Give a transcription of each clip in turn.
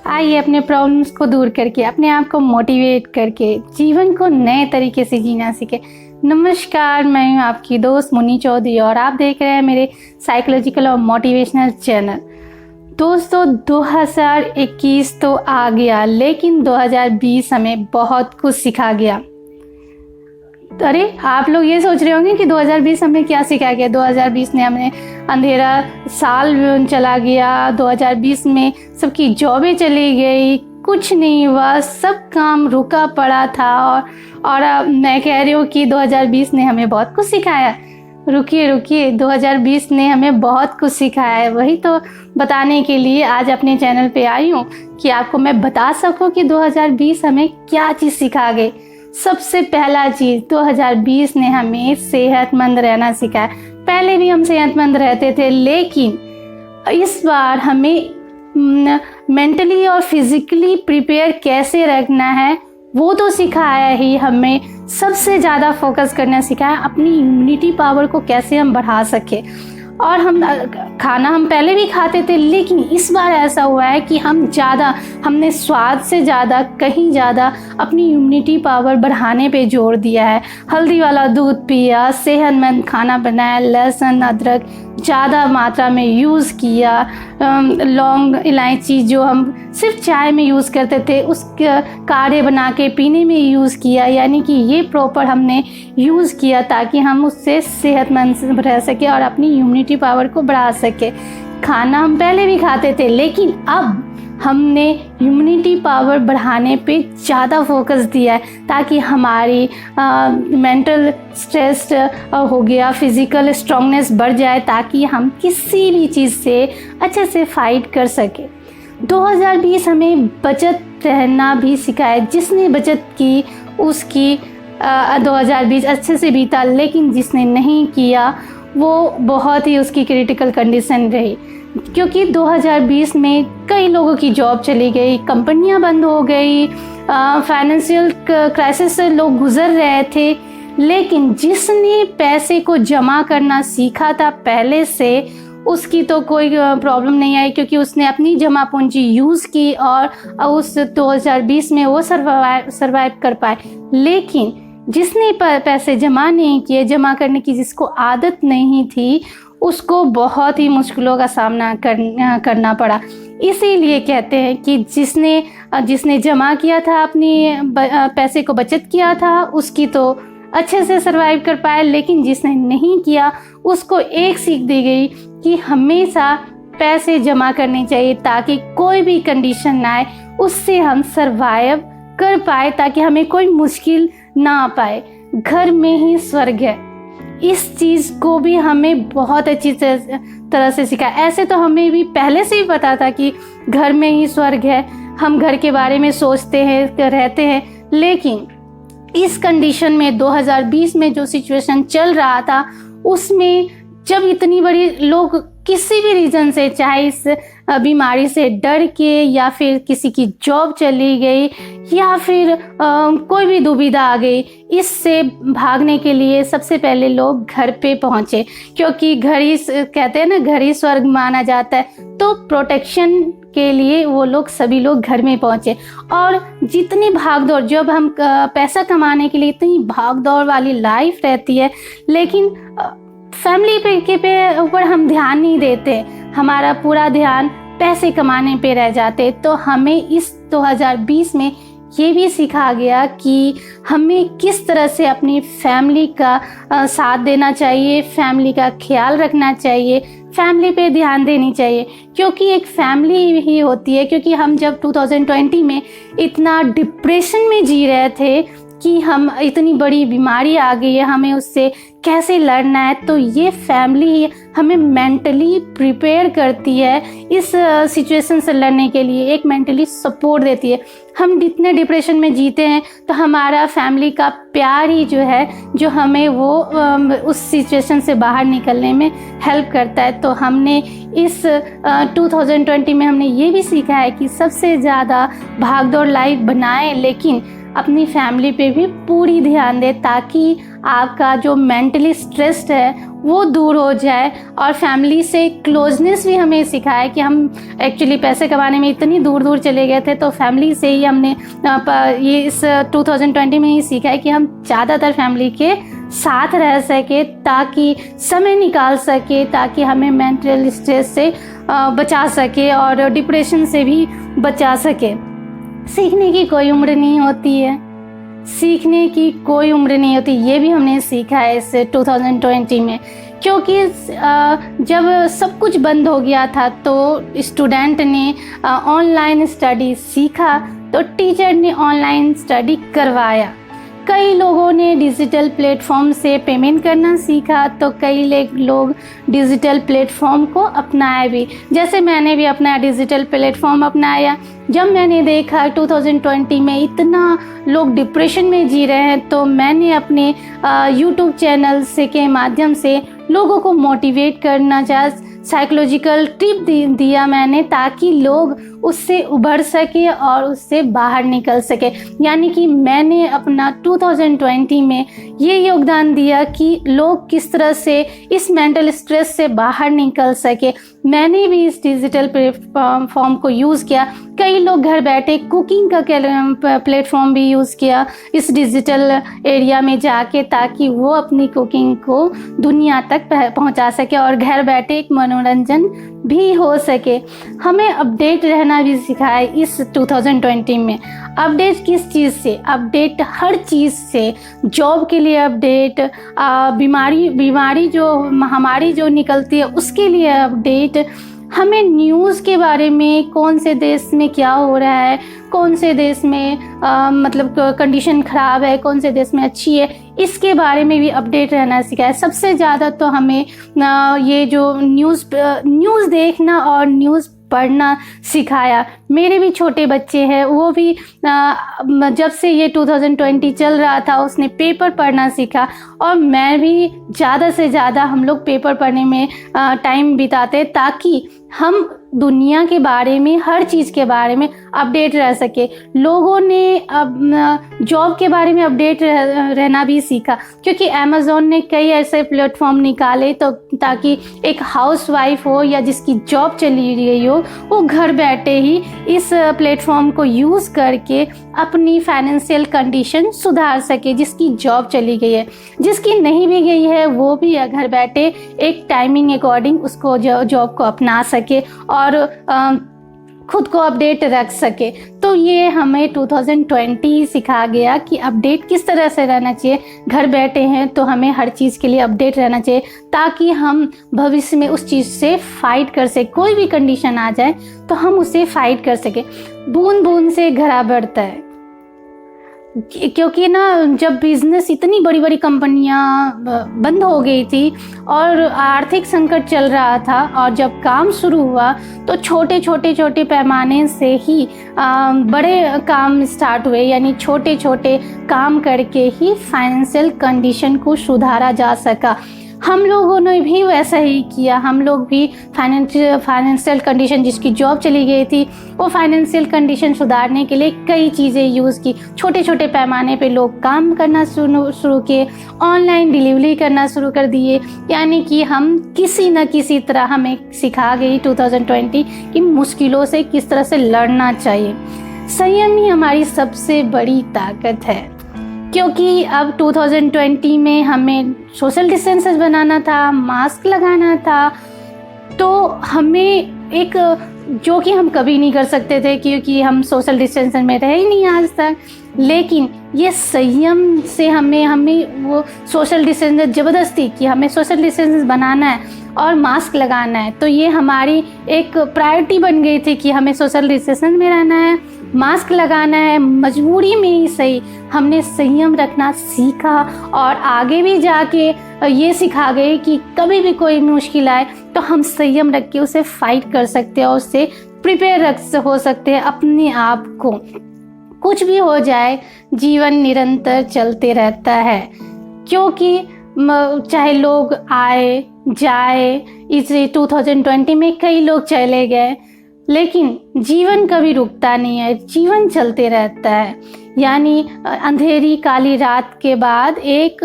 आइए अपने प्रॉब्लम्स को दूर करके अपने आप को मोटिवेट करके जीवन को नए तरीके से जीना सीखे। नमस्कार, मैं हूँ आपकी दोस्त मुन्नी चौधरी और आप देख रहे हैं मेरे साइकोलॉजिकल और मोटिवेशनल चैनल। दोस्तों, 2021 तो आ गया, लेकिन 2020 हमें बहुत कुछ सिखा गया। अरे, आप लोग ये सोच रहे होंगे कि 2020 हमें क्या सिखा गया। 2020 ने हमें अंधेरा साल चला गया। 2020 में सबकी जॉबें चली गई, कुछ नहीं हुआ, सब काम रुका पड़ा था। और मैं कह रही हूँ कि 2020 ने हमें बहुत कुछ सिखाया। रुकिए, 2020 ने हमें बहुत कुछ सिखाया है। वही तो बताने के लिए आज अपने चैनल पे आई हूँ कि आपको मैं बता सकूँ कि 2020 हमें क्या चीज़ सिखा गई। सबसे पहला चीज़, 2020 ने हमें सेहतमंद रहना सिखाया। पहले भी हम सेहतमंद रहते थे, लेकिन इस बार हमें मेंटली और फिजिकली प्रिपेयर कैसे रखना है वो तो सिखाया ही। हमें सबसे ज़्यादा फोकस करना सिखाया अपनी इम्यूनिटी पावर को कैसे हम बढ़ा सके। और खाना हम पहले भी खाते थे, लेकिन इस बार ऐसा हुआ है कि हमने स्वाद से ज़्यादा कहीं ज़्यादा अपनी इम्यूनिटी पावर बढ़ाने पे जोर दिया है। हल्दी वाला दूध पिया, सेहतमंद खाना बनाया, लहसुन अदरक ज़्यादा मात्रा में यूज़ किया, लौंग इलायची जो हम सिर्फ चाय में यूज़ करते थे उस काढ़े बना के पीने में यूज़ किया। यानी कि ये प्रॉपर हमने यूज़ किया ताकि हम उससे सेहतमंद रह सके और अपनी इम्यूनिटी पावर को बढ़ा सके। खाना हम पहले भी खाते थे, लेकिन अब हमने इम्यूनिटी पावर बढ़ाने पे ज़्यादा फोकस दिया है ताकि हमारी मेंटल स्ट्रेस हो गया, फिज़िकल स्ट्रांगनेस बढ़ जाए, ताकि हम किसी भी चीज़ से अच्छे से फाइट कर सके। 2020 हमें बचत रहना भी सिखाया। जिसने बचत की उसकी 2020 अच्छे से बीता, लेकिन जिसने नहीं किया वो बहुत ही उसकी क्रिटिकल कंडीशन रही, क्योंकि 2020 में कई लोगों की जॉब चली गई, कंपनियां बंद हो गई, फाइनेंशियल क्राइसिस से लोग गुजर रहे थे। लेकिन जिसने पैसे को जमा करना सीखा था पहले से, उसकी तो कोई प्रॉब्लम नहीं आई, क्योंकि उसने अपनी जमा पूंजी यूज़ की और उस 2020 में वो सर्वाइव कर पाए। लेकिन जिसने पैसे जमा नहीं किए, जमा करने की जिसको आदत नहीं थी, उसको बहुत ही मुश्किलों का सामना करना पड़ा। इसीलिए कहते हैं कि जिसने जमा किया था, अपनी पैसे को बचत किया था, उसकी तो अच्छे से सरवाइव कर पाए, लेकिन जिसने नहीं किया उसको एक सीख दी गई कि हमेशा पैसे जमा करने चाहिए ताकि कोई भी कंडीशन ना आए, उससे हम सरवाइव कर पाए, ताकि हमें कोई मुश्किल ना आ पाए। घर में ही स्वर्ग है, इस चीज़ को भी हमें बहुत अच्छी तरह से सिखाया। ऐसे तो हमें भी पहले से ही पता था कि घर में ही स्वर्ग है, हम घर के बारे में सोचते हैं, रहते हैं, लेकिन इस कंडीशन में 2020 में जो सिचुएशन चल रहा था, उसमें जब इतनी बड़ी लोग किसी भी रीज़न से, चाहे इस बीमारी से डर के, या फिर किसी की जॉब चली गई, या फिर कोई भी दुविधा आ गई, इससे भागने के लिए सबसे पहले लोग घर पे पहुँचे, क्योंकि घर ही, कहते हैं ना, घर ही स्वर्ग माना जाता है। तो प्रोटेक्शन के लिए वो सभी लोग घर में पहुँचे। और जितनी भागदौड़, जब हम पैसा कमाने के लिए इतनी भागदौड़ वाली लाइफ रहती है, लेकिन फैमिली के ऊपर हम ध्यान नहीं देते, हमारा पूरा ध्यान पैसे कमाने पे रह जाते। तो हमें इस 2020 में ये भी सिखा गया कि हमें किस तरह से अपनी फैमिली का साथ देना चाहिए, फैमिली का ख्याल रखना चाहिए, फैमिली पे ध्यान देनी चाहिए, क्योंकि एक फैमिली ही होती है। क्योंकि हम जब 2020 में इतना डिप्रेशन में जी रहे थे कि हम इतनी बड़ी बीमारी आ गई है, हमें उससे कैसे लड़ना है, तो ये फैमिली हमें मेंटली प्रिपेयर करती है इस सिचुएशन से लड़ने के लिए, एक मेंटली सपोर्ट देती है। हम जितने डिप्रेशन में जीते हैं तो हमारा फैमिली का प्यार ही जो है, जो हमें वो उस सिचुएशन से बाहर निकलने में हेल्प करता है। तो हमने इस 2020 में हमने ये भी सीखा है कि सबसे ज़्यादा भागदौड़ लाइफ बनाएं, लेकिन अपनी फैमिली पे भी पूरी ध्यान दें, ताकि आपका जो मेंटली स्ट्रेस है वो दूर हो जाए। और फैमिली से क्लोजनेस भी हमें सिखाए कि हम एक्चुअली पैसे कमाने में इतनी दूर दूर चले गए थे, तो फैमिली से ही हमने ये इस 2020 में ही सीखा है कि हम ज़्यादातर फैमिली के साथ रह सके, ताकि समय निकाल सके, ताकि हमें मेंटल स्ट्रेस से बचा सके और डिप्रेशन से भी बचा सके। सीखने की कोई उम्र नहीं होती है, सीखने की कोई उम्र नहीं होती, ये भी हमने सीखा है इस 2020 में। क्योंकि जब सब कुछ बंद हो गया था तो स्टूडेंट ने ऑनलाइन स्टडी सीखा, तो टीचर ने ऑनलाइन स्टडी करवाया। कई लोगों ने डिजिटल प्लेटफॉर्म से पेमेंट करना सीखा, तो कई लोग डिजिटल प्लेटफॉर्म को अपनाया भी। जैसे मैंने भी अपना डिजिटल प्लेटफॉर्म अपनाया। जब मैंने देखा 2020 में इतना लोग डिप्रेशन में जी रहे हैं, तो मैंने अपने यूट्यूब चैनल से के माध्यम से लोगों को मोटिवेट करना साइकोलॉजिकल टिप दिया मैंने, ताकि लोग उससे उभर सके और उससे बाहर निकल सके। यानी कि मैंने अपना 2020 में ये योगदान दिया कि लोग किस तरह से इस मेंटल स्ट्रेस से बाहर निकल सके। मैंने भी इस डिजिटल प्लेटफॉर्म को यूज़ किया। कई लोग घर बैठे कुकिंग का प्लेटफॉर्म भी यूज़ किया इस डिजिटल एरिया में जाके, ताकि वो अपनी कुकिंग को दुनिया तक पहुंचा सके और घर बैठे एक मनोरंजन भी हो सके। हमें अपडेट रहना भी सिखाया इस 2020 में। अपडेट किस चीज़ से? अपडेट हर चीज़ से। जॉब के लिए अपडेट, बीमारी जो महामारी जो निकलती है उसके लिए अपडेट, हमें न्यूज़ के बारे में, कौन से देश में क्या हो रहा है, कौन से देश में मतलब कंडीशन ख़राब है, कौन से देश में अच्छी है, इसके बारे में भी अपडेट रहना सिखाया। सबसे ज़्यादा तो हमें ये जो न्यूज़ देखना और न्यूज़ पढ़ना सिखाया। मेरे भी छोटे बच्चे हैं, वो भी जब से ये 2020 चल रहा था उसने पेपर पढ़ना सीखा, और मैं भी ज़्यादा से ज़्यादा हम लोग पेपर पढ़ने में टाइम बिताते, ताकि हम दुनिया के बारे में, हर चीज़ के बारे में अपडेट रह सके। लोगों ने अब जॉब के बारे में अपडेट रहना भी सीखा, क्योंकि अमेज़ॉन ने कई ऐसे प्लेटफॉर्म निकाले तो ताकि एक हाउसवाइफ हो या जिसकी जॉब चली गई हो, वो घर बैठे ही इस प्लेटफॉर्म को यूज़ करके अपनी फाइनेंशियल कंडीशन सुधार सके। जिसकी जॉब चली गई है, जिसकी नहीं भी गई है, वो भी घर बैठे एक टाइमिंग अकॉर्डिंग उसको जॉब को अपना सके और खुद को अपडेट रख सके। तो ये हमें 2020 सिखा गया कि अपडेट किस तरह से रहना चाहिए। घर बैठे हैं तो हमें हर चीज़ के लिए अपडेट रहना चाहिए, ताकि हम भविष्य में उस चीज़ से फाइट कर सके। कोई भी कंडीशन आ जाए तो हम उसे फाइट कर सके। बूंद बूंद से घड़ा बढ़ता है, क्योंकि ना जब बिज़नेस इतनी बड़ी बड़ी कंपनियां बंद हो गई थी और आर्थिक संकट चल रहा था, और जब काम शुरू हुआ तो छोटे पैमाने से ही बड़े काम स्टार्ट हुए। यानी छोटे छोटे काम करके ही फाइनेंशियल कंडीशन को सुधारा जा सका। हम लोगों ने भी वैसा ही किया। हम लोग भी फाइनेंशियल कंडीशन, जिसकी जॉब चली गई थी, वो फाइनेंशियल कंडीशन सुधारने के लिए कई चीज़ें यूज़ की। छोटे छोटे पैमाने पे लोग काम करना शुरू किए, ऑनलाइन डिलीवरी करना शुरू कर दिए। यानी कि हम किसी न किसी तरह हमें सिखा गई 2020 कि मुश्किलों से किस तरह से लड़ना चाहिए। संयम ही हमारी सबसे बड़ी ताकत है, क्योंकि अब 2020 में हमें सोशल डिस्टेंसेस बनाना था, मास्क लगाना था, तो हमें एक जो कि हम कभी नहीं कर सकते थे, क्योंकि हम सोशल डिस्टेंस में रहे ही नहीं आज तक। लेकिन ये संयम से हमें वो सोशल डिस्टेंस ज़बरदस्ती कि हमें सोशल डिस्टेंस बनाना है और मास्क लगाना है, तो ये हमारी एक प्रायोरिटी बन गई थी कि हमें सोशल डिस्टेंस में रहना है, मास्क लगाना है। मजबूरी में ही सही हमने संयम रखना सीखा, और आगे भी जाके ये सिखा गए कि कभी भी कोई मुश्किल आए तो हम संयम रख के उसे फाइट कर सकते हैं और उससे प्रिपेयर हो सकते हैं अपने आप को। कुछ भी हो जाए, जीवन निरंतर चलते रहता है, क्योंकि चाहे लोग आए जाए। इस 2020 में कई लोग चले गए, लेकिन जीवन कभी रुकता नहीं है, जीवन चलते रहता है। यानी अंधेरी काली रात के बाद एक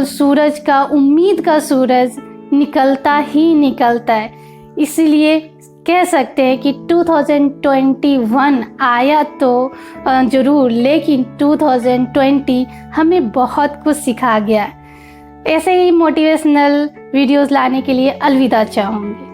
सूरज का, उम्मीद का सूरज निकलता ही निकलता है। इसलिए कह सकते हैं कि 2021 आया तो ज़रूर, लेकिन 2020 हमें बहुत कुछ सिखा गया। ऐसे ही मोटिवेशनल वीडियोस लाने के लिए अलविदा चाहूँगी।